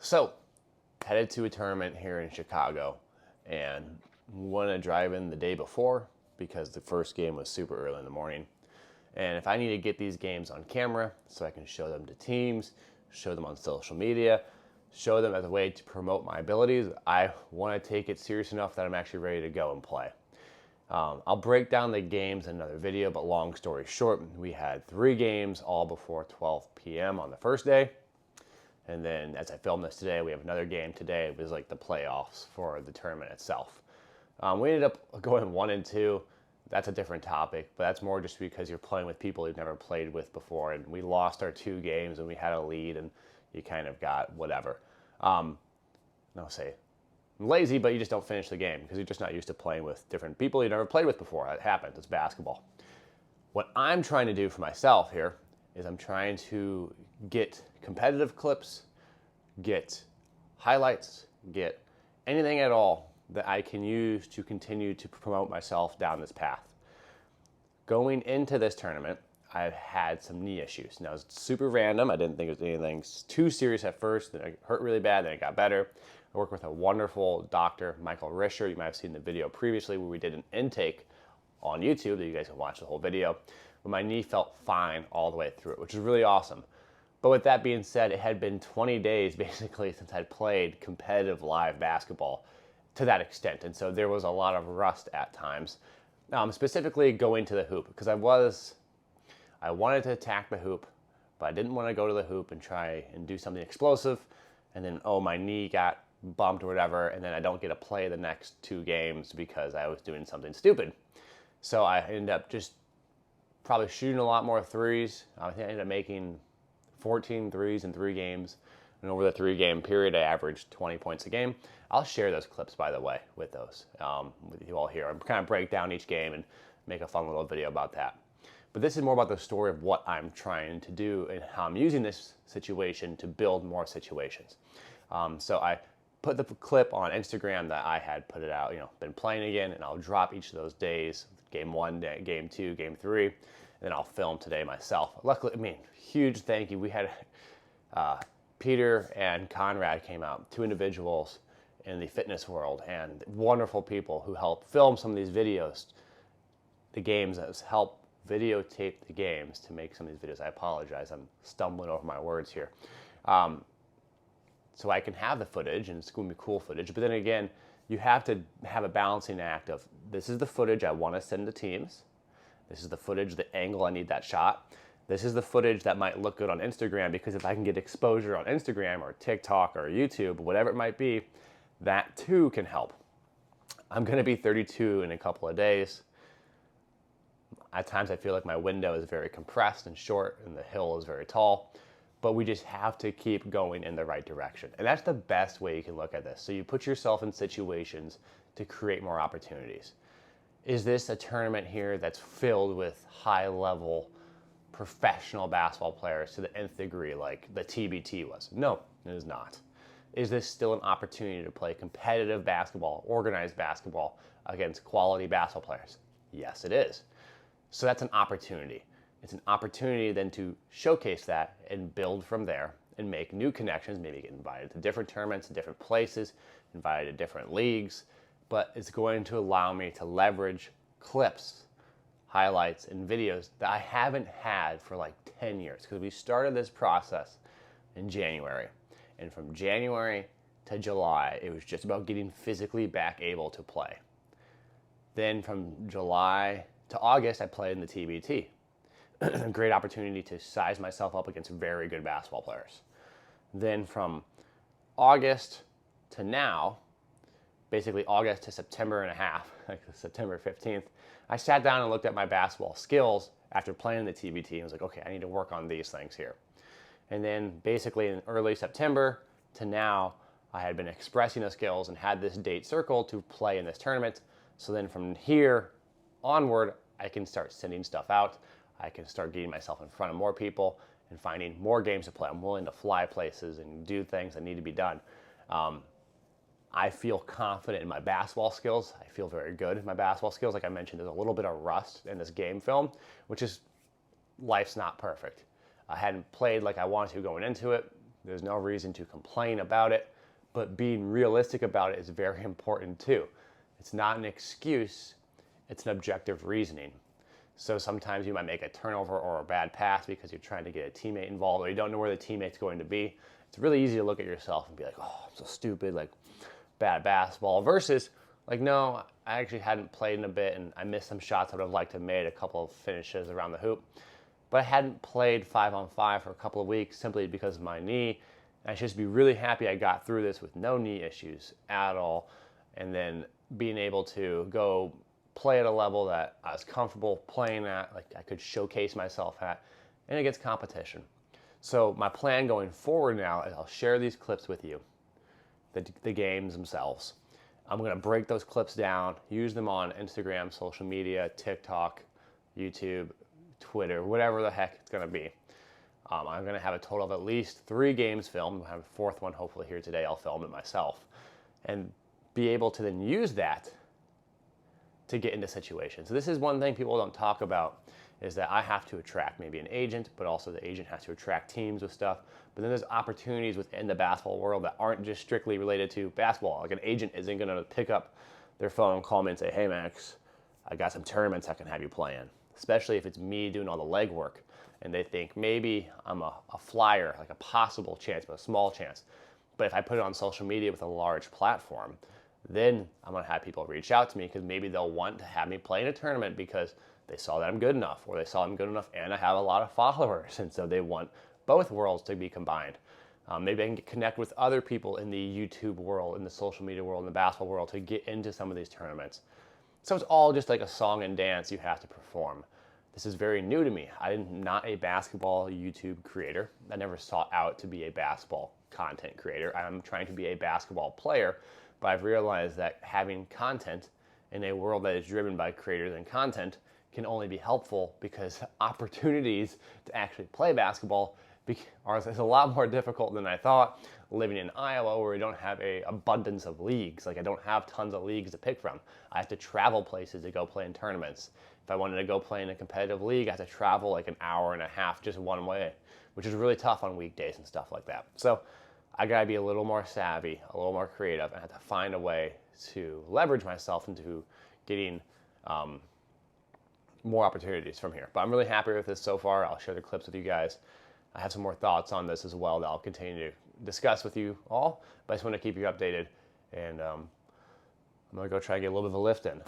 So, headed to a tournament here in Chicago and want to drive in the day before because the first game was super early in the morning. And if I need to get these games on camera so I can show them to teams, show them on social media, show them as a way to promote my abilities, I want to take it serious enough that I'm actually ready to go and play. I'll break down the games in another video, but long story short, we had 3 games all before 12 p.m. on the first day. And then as I film this today, we have another game today. It was like the playoffs for the tournament itself. We ended up going 1 and 2. That's a different topic, but that's more just because you're playing with people you've never played with before. And we lost our 2 games and we had a lead and you kind of got whatever. I'll say lazy, but you just don't finish the game because you're just not used to playing with different people you've never played with before. It happens. It's basketball. What I'm trying to do for myself here is I'm trying to get competitive clips, get highlights, get anything at all that I can use to continue to promote myself down this path. Going into this tournament, I've had some knee issues. Now, it's super random. I didn't think it was anything too serious at first. Then it hurt really bad, then it got better. I work with a wonderful doctor, Michael Risher. You might have seen the video previously where we did an intake on YouTube that you guys can watch the whole video. But my knee felt fine all the way through it, which is really awesome. But with that being said, it had been 20 days basically since I'd played competitive live basketball to that extent. And so there was a lot of rust at times, specifically going to the hoop because I wanted to attack the hoop, but I didn't want to go to the hoop and try and do something explosive. And then, my knee got bumped or whatever. And then I don't get to play the next 2 games because I was doing something stupid. So I ended up just probably shooting a lot more threes. I think I ended up making 14 threes in 3 games. And over the 3-game period, I averaged 20 points a game. I'll share those clips, by the way, with you all here. I'm kind of break down each game and make a fun little video about that. But this is more about the story of what I'm trying to do and how I'm using this situation to build more situations. So I put the clip on Instagram that I had put it out, been playing again, and I'll drop each of those days, game 1, game 2, game 3, and then I'll film today myself. Luckily, huge thank you. We had Peter and Conrad came out, 2 individuals in the fitness world and wonderful people who helped film some of these videos, the games, that help videotape the games to make some of these videos. I apologize, I'm stumbling over my words here. So I can have the footage and it's going to be cool footage, but then again, you have to have a balancing act of this is the footage I want to send to teams. This is the footage, the angle I need that shot. This is the footage that might look good on Instagram because if I can get exposure on Instagram or TikTok or YouTube, whatever it might be, that too can help. I'm going to be 32 in a couple of days. At times I feel like my window is very compressed and short and the hill is very tall, but we just have to keep going in the right direction. And that's the best way you can look at this. So you put yourself in situations to create more opportunities. Is this a tournament here that's filled with high-level professional basketball players to the nth degree like the TBT was? No, it is not. Is this still an opportunity to play competitive basketball, organized basketball against quality basketball players? Yes, it is. So that's an opportunity. It's an opportunity then to showcase that and build from there and make new connections, maybe get invited to different tournaments, different places, invited to different leagues, but it's going to allow me to leverage clips, highlights, and videos that I haven't had for like 10 years because we started this process in January. And from January to July, it was just about getting physically back able to play. Then from July to August, I played in the TBT. A great opportunity to size myself up against very good basketball players. Then from August to now, basically August to September and a half, like September 15th, I sat down and looked at my basketball skills after playing the TBT and was like, okay, I need to work on these things here. And then basically in early September to now, I had been expressing those skills and had this date circled to play in this tournament. So then from here onward, I can start sending stuff out. I can start getting myself in front of more people and finding more games to play. I'm willing to fly places and do things that need to be done. I feel confident in my basketball skills. I feel very good in my basketball skills. Like I mentioned, there's a little bit of rust in this game film, which is, life's not perfect. I hadn't played like I wanted to going into it. There's no reason to complain about it, but being realistic about it is very important too. It's not an excuse, it's an objective reasoning. So sometimes you might make a turnover or a bad pass because you're trying to get a teammate involved or you don't know where the teammate's going to be. It's really easy to look at yourself and be like, oh, I'm so stupid, like bad basketball, versus like, no, I actually hadn't played in a bit and I missed some shots I would have liked to have made, a couple of finishes around the hoop. But I hadn't played 5-on-5 for a couple of weeks simply because of my knee. And I should just be really happy I got through this with no knee issues at all. And then being able to go play at a level that I was comfortable playing at, like I could showcase myself at, and against competition. So my plan going forward now is I'll share these clips with you, the games themselves. I'm going to break those clips down, use them on Instagram, social media, TikTok, YouTube, Twitter, whatever the heck it's going to be. I'm going to have a total of at least 3 games filmed. I'll have a 4th one hopefully here today. I'll film it myself and be able to then use that to get into situations. So this is one thing people don't talk about, is that I have to attract maybe an agent, but also the agent has to attract teams with stuff. But then there's opportunities within the basketball world that aren't just strictly related to basketball. Like an agent isn't going to pick up their phone, call me and say, hey Max, I got some tournaments I can have you play in. Especially if it's me doing all the legwork and they think maybe I'm a flyer, like a possible chance, but a small chance. But if I put it on social media with a large platform, then I'm going to have people reach out to me because maybe they'll want to have me play in a tournament because they saw that I'm good enough, or they saw I'm good enough and I have a lot of followers, and so they want both worlds to be combined. Maybe I can connect with other people in the YouTube world, in the social media world, in the basketball world to get into some of these tournaments. So it's all just like a song and dance you have to perform. This is very new to me. I'm not a basketball YouTube creator. I never sought out to be a basketball content creator. I'm trying to be a basketball player, but I've realized that having content in a world that is driven by creators and content can only be helpful because opportunities to actually play basketball is a lot more difficult than I thought. Living in Iowa, where we don't have an abundance of leagues, like I don't have tons of leagues to pick from. I have to travel places to go play in tournaments. If I wanted to go play in a competitive league, I have to travel like an hour and a half just one way, which is really tough on weekdays and stuff like that. So I gotta be a little more savvy, a little more creative, and I have to find a way to leverage myself into getting more opportunities from here. But I'm really happy with this so far. I'll share the clips with you guys. I have some more thoughts on this as well that I'll continue to discuss with you all, but I just want to keep you updated, and I'm going to go try and get a little bit of a lift in.